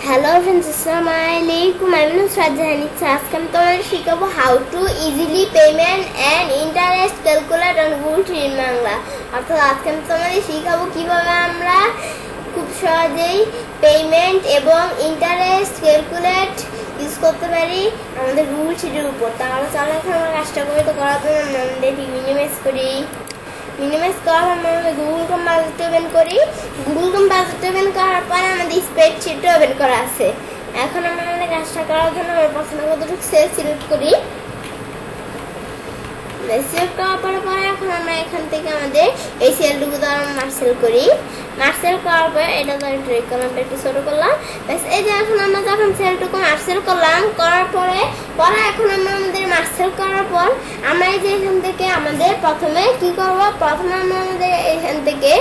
Hello friends, Assalamualaikum. My name is Rajani. আজকে আমি তোমাদের শিখাবো how to easily payment and interest calculate on Google in Bangla. অর্থাৎ আজকে আমি তোমাদের শিখাবো কিভাবে আমরা খুব সহজেই পেমেন্ট এবং ইন্টারেস্ট ক্যালকুলেট ইউজ করতে পারি আমাদের গুগল শিটের উপর। তাহলে চলো এখন আমরা কাজটা করি। তো করার জন্য আমাদের মিনিমাইজ করি। মিনিমাইজ করার পর আমরা গুগল কম্পাসটা ওপেন করি। গুগল কম্পাসটা ওপেন করার পরে আমাদের স্প্রেডশিটটা ওপেন করা আছে। এখন আমরা আমাদের কাজটা করার জন্য আমরা প্রথমে কতটুকু সেল সিলেক্ট করি। সিলেক্ট করার পরে এখন আমরা এখান থেকে আমাদের এই সেলটুকু দ্বারা মার্সেল করি। মার্সেল করার পরে এটা ধরে ট্রেক করলাম, একটু ছোটো করলাম। ব্যাস এই যে এখন আমরা যখন সেলটুকু মার্সেল করলাম, করার পরে এখন আমরা আমাদের মার্সেল করার পর আমরা এই যে এখান থেকে আমাদের প্রথমে কি করব, প্রথমে আমরা আমাদের এখান থেকে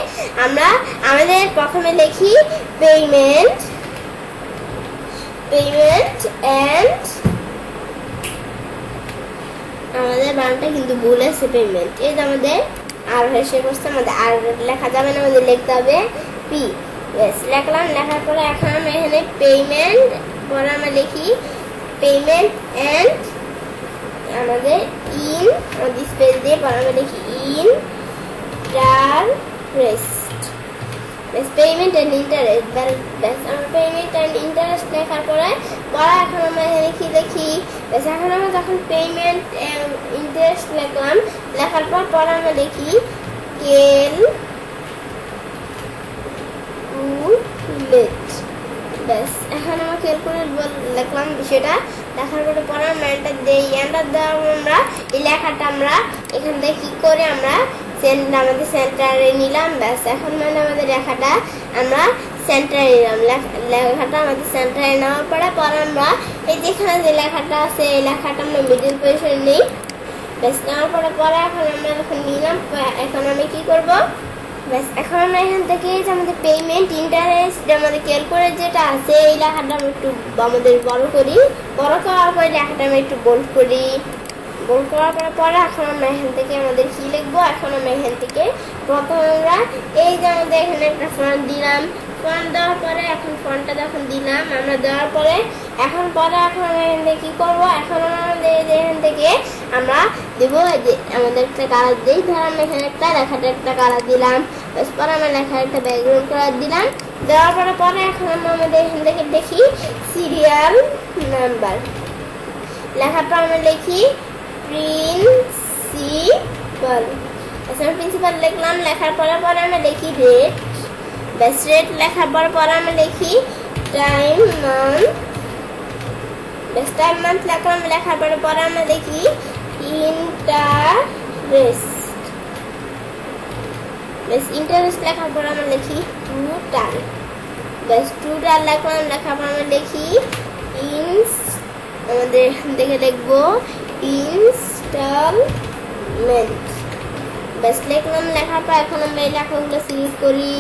আমরা আমাদের প্রথমে লিখি পেমেন্ট অ্যান্ড আমাদের বানানটা কিন্তু ভুল আছে, পেমেন্ট। এই যে আমাদের আর হেসে বসছে, আমাদের আর লেখা যাবে না, আমাদের লিখতে হবে পি। বেশ লিখলাম। লেখার পরে এখন আমরা এখানে পেমেন্ট পরে আমরা লিখি পেমেন্ট অ্যান্ড আমাদের ইন আমাদের স্পেস দিয়ে পরে আমরা লিখি ইন্টারেস্ট। বেশ পেমেন্ট অ্যান্ড ইন্টারেস্ট। বেশ আমরা পেমেন্ট অ্যান্ড ইন্টারেস্ট লেখার পরে এখন আমরা এখানে কি লিখি। বেশ এখন আমরা যখন পেমেন্ট ইন্টারেস্ট লিখলাম, লেখার পর আমরা লিখি ক্যালকুলেট। বেশ এখন আমরা ক্যালকুলেট লিখলাম বিষয়টা। লেখার পরে আমরা এন্টার দিই। এন্টার দেওয়ার আমরা এই লেখাটা আমরা এখান থেকে কি করে আমরা আমাদের সেন্টারে নিলাম। ব্যাস এখন মানে আমাদের লেখাটা আমরা সেন্টারে নিলাম। লেখাটা আমাদের সেন্টারে নেওয়ার পরে আমরা এই যেখানে যে লেখাটা আছে এই লেখাটা আমরা মিডল পজিশনে নিই। ব্যাস নেওয়ার পরে এখন আমরা এখন নিলাম। এখন আমি কি করব, ব্যাস এখন আমরা এখান থেকে আমাদের পেমেন্ট ইন্টারেস্ট আমাদের ক্যালকুলেট যেটা আছে এই লেখাটা আমরা একটু আমাদের বড় করি। বড় করার পরে লেখাটা আমরা একটু বোল্ড করি। বোল্ড করার পরে এখন আমরা এখান থেকে আমাদের কি লিখবো। এখন আমরা এখান থেকে প্রথমে আমরা এই যে আমাদের এখানে একটা ফন্ট দিলাম। ফন্ট দেওয়ার পরে এখন ফন্টটা যখন দিলাম আমরা দেওয়ার পরে এখন আমরা এখান থেকে কি করবো, এখন আমাদের এখান থেকে আমরা দেবো যে আমাদের একটা কালার দিই। ধর আমরা এখানে একটা লেখাটা একটা কালার দিলাম। পরে আমরা লেখার একটা ব্যাকগ্রাউন্ড কালার দিলাম। দেওয়ার পরে এখন আমরা আমাদের এখান থেকে দেখি সিরিয়াল নাম্বার। লেখার পর আমরা লিখি প্রিন্সিপাল। প্রিন্সিপাল লিখলাম। লেখার পরে আমরা লিখি রেট। বেস্ট রেট লেখার পরে আমরা লিখি time month. Best time month লিখলাম। লেখার পরে আমরা লিখি ইন্টারেস্ট। বেশ ইন্টারেস্ট লেখার পরে আমরা লিখি টোটাল। বেশ টোটাল লিখলাম। লেখার পর আমরা লিখি আমাদের এখান থেকে লিখবো ইনস্টলমেন্ট। বেশ লিখলাম। লেখার পর এখন আমরা এই লেখাগুলো সিলেক্ট করি।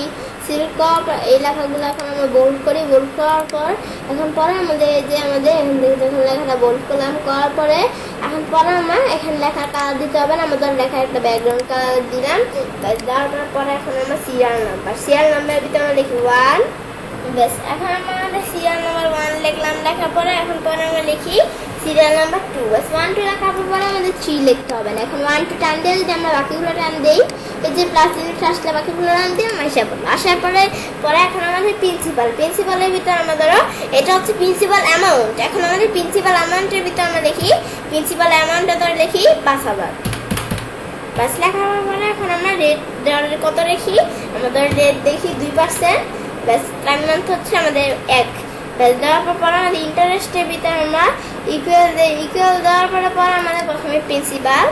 সিলেক্ট করার পর এই লেখাগুলো এখন আমরা বোল্ড করি। বোল্ড করার পর এখন আমাদের যে আমাদের এখান থেকে যখন লেখাটা বোল্ড করলাম করার পরে এখন আমরা এখানে লেখার কালার দিতে হবে না, আমাদের লেখার একটা ব্যাকগ্রাউন্ড কালার দিলাম। দেওয়ার পরে এখন আমরা সিরিয়াল নাম্বারের ভিতরে আমরা লিখি 1। বেশ এখন আমাদের সিরিয়াল নাম্বার 1 লিখলাম। লেখার পরে আমরা লিখি সিরিয়াল নাম্বার 2। বেশ 1 2 লেখার পরে আমাদের 3 লিখতে হবে না। এখন 1 2 টান দিয়ে যদি আমরা বাকিগুলো টান দিই, এই যে প্লাস ইউনিট আসলে বাকিগুলো টান দিয়ে আসার পরে এখন আমাদের প্রিন্সিপালের ভিতরে আমরা ধরো এটা হচ্ছে প্রিন্সিপাল অ্যামাউন্ট। এখন আমাদের প্রিন্সিপাল অ্যামাউন্টের ভিতরে আমরা লিখি প্রিন্সিপাল অ্যামাউন্টটা ধরে লিখি 5,000। বাস লেখার পরে এখন আমরা রেট কত লিখি, আমাদের রেট দেখি 2%। ব্যাস টাইম মান্থ হচ্ছে আমাদের 1। ব্যাস দেওয়ার পর আমাদের ইন্টারেস্টের ভিতরে আমরা ইকুয়াল দেওয়ার পরে আমাদের প্রথমে প্রিন্সিপাল,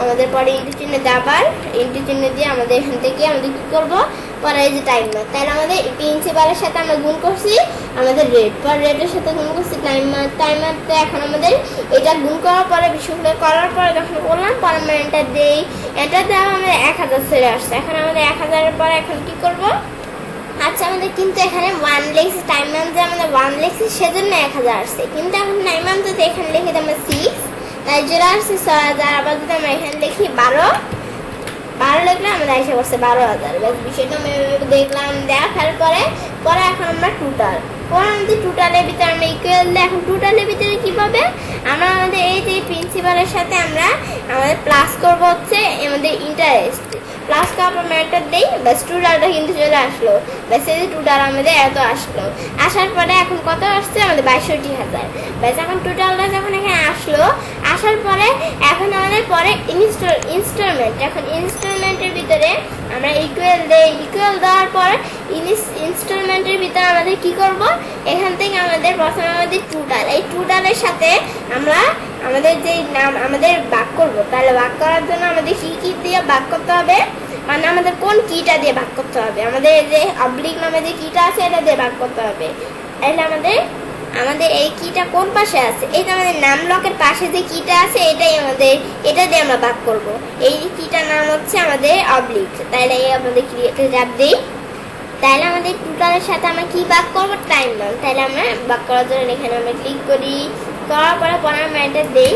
আমাদের পরে ইন্টু চিহ্ন আবার ইন্টু চিহ্ন দিয়ে আমাদের এখান থেকে আমাদের কী করবো পরে এই যে টাইম মান্থ। তাহলে আমাদের প্রিন্সিপালের সাথে আমরা গুণ করছি আমাদের রেট, পর রেটের সাথে গুণ করছি টাইম মান্থ। এখন আমাদের এটা গুণ করার পরে বিষয়গুলো করার পরে যখন করলাম পরে আমরা এন্টার দিই। এন্টার দেওয়া আমাদের 1000 চলে আসছে। এখন আমাদের 1000-এর পরে এখন কী করবো, আচ্ছা আমাদের কিন্তু এখানে 1 লিখছি, টাইম মান্থ যে আমাদের 1 লিখছি সেজন্য 1000 আসছে। কিন্তু এখন টাইম মান্থ যদি এখানে লিখে দিই আমরা 6, তাই যেটা আসছে 6000। আবার যদি আমরা এখানে লিখি 12 লিখলে আমাদের এসে পড়ছে 12,000। বিষয়টা আমি দেখলাম। দেখার পরে এখন আমরা টোটাল পরে আমাদের টোটালের ভিতরে আমরা ইকুয়াল দিই। এখন টোটালের ভিতরে কি পাবে, আমরা আমাদের এই যে প্রিন্সিপালের সাথে আমরা আমাদের প্লাস করব হচ্ছে আমাদের ইন্টারেস্ট, প্লাস করার পর ম্যাটার দেই, ব্যাস টোটালটা কিন্তু চলে আসলো। ব্যাস এই যে টোটাল আমাদের এত আসলো, আসার পরে এখন কত আসছে আমাদের 62,000। ব্যাস এখন টোটালটা যখন এখানে আসলো, আসার পরে এখন আমাদের পরে ইনস্টলমেন্ট, এখন ইনস্টলমেন্টের ভিতরে আমরা ইকুয়াল দেই, ইকুয়াল দেওয়ার পর ইনস্টলমেন্টের ভিতরে আমাদের কি করব, এখান থেকে আমাদের প্রথমে আমাদের টোটাল, এই টোটালের সাথে আমরা আমাদের যে নাম আমাদের ভাগ করব। তাহলে ভাগ করার জন্য আমাদের কি দিয়ে ভাগ করতে হবে, মানে আমাদের কোন কিটা দিয়ে ভাগ করতে হবে, আমাদের যে অবলিক নামে যে কিটা আছে এটা দিয়ে ভাগ করতে হবে। তাহলে আমাদের এই কিটা কোন পাশে আছে, এটা আমাদের নাম ব্লকের পাশে যে কিটা আছে এটাই আমাদের, এটা দিয়ে আমরা ভাগ করব। এই কিটার নাম হচ্ছে আমাদের অবলিক। তাহলে এই আমাদের ক্রিয়েটে চাপ দিই। তাহলে আমাদের টোটালের সাথে আমরা কি ভাগ করব, টাইম মান। তাহলে আমরা ভাগ করার জন্য এখানে আমরা ক্লিক করি, করার পরে আমরা এন্টার দেই।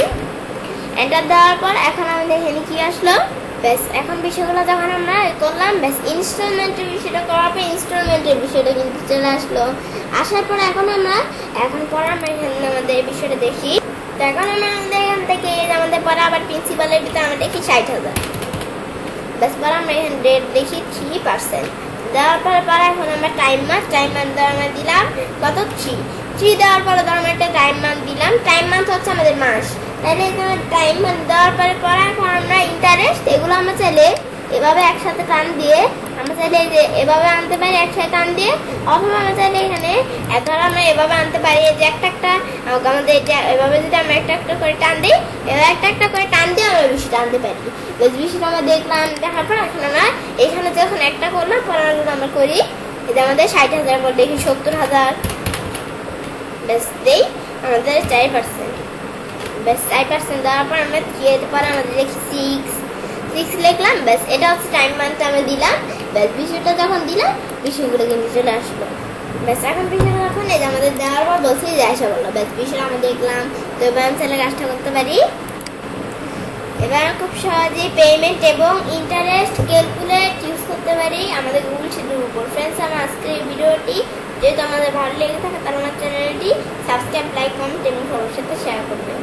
এন্টার দেওয়ার পর এখন আমাদের এখানে কি আসলো, ব্যাস এখন বিষয়গুলো যখন আমরা করলাম, ব্যাস ইনস্টলমেন্টের বিষয়টা করার পর ইনস্টলমেন্টের বিষয়টা কিন্তু চলে আসলো। আসার পর এখন পরে আমরা এখানে আমাদের এই বিষয়টা দেখি। তো এখন আমরা আমাদের এখান থেকে আমাদের পরে আবার প্রিন্সিপালের ভিতরে আমরা দেখি 60,000। ব্যাস পরে আমরা এখানে রেট দেখি 3%। দেওয়ার পরে এখন আমরা টাইম মান দেওয়ার আমরা দিলাম কত, 3 দেওয়ার পরে আমরা একটা টাইম মান দিলাম, টাইম মান হচ্ছে আমাদের মাস। তাহলে এখানে টাইম মান দেওয়ার পরে এখন আমরা ইন্টারেস্ট, এগুলো আমরা চাইলে এভাবে একসাথে টান দিয়ে আমরা চাইলে যে এভাবে আনতে পারি একসাথে টান দিয়ে, অথবা আমরা চাইলে এখানে ধর আমরা এভাবে আনতে পারি যে একটা আমাদের এটা এভাবে যদি আমরা একটা করে টান দিই, এভাবে একটা করে টান দিয়ে আমরা বিষয়টা আনতে পারি। বেশ বিষয়টা আমরা দেখলাম, দেখার পর এখন আমরা এখানে যখন একটা করলাম পরে আমরা করি, এটা আমাদের 60,000 পর দেখি 70,000। বেশ দেই আমাদের 4%, বেশ 4% দেওয়ার পর আমরা পরে আমাদের দেখি 6 লিখলাম। ব্যাস এটা হচ্ছে টাইম মানটা আমরা দিলাম। ব্যাস বিষয়টা যখন দিলাম বিষয়গুলো কিন্তু চলে আসলো। ব্যাস এখন বিষয়টা যখন এই যে আমাদের দেওয়ার পর বলছি যে আসা বললো, ব্যাস বিষয়টা আমরা দেখলাম। তো এবার আমি চাইলে কাজটা করতে পারি। এবার খুব সহজেই পেমেন্ট এবং ইন্টারেস্ট ক্যালকুলেট ইউজ করতে পারি আমাদের গুগল শিটের উপর। ফ্রেন্ডস, আমার আজকের এই ভিডিওটি যেহেতু আমাদের ভালো লেগে থাকে তাহলে আমার চ্যানেলটি সাবস্ক্রাইব, লাইক, কমেন্ট এবং সবার সাথে শেয়ার করবেন।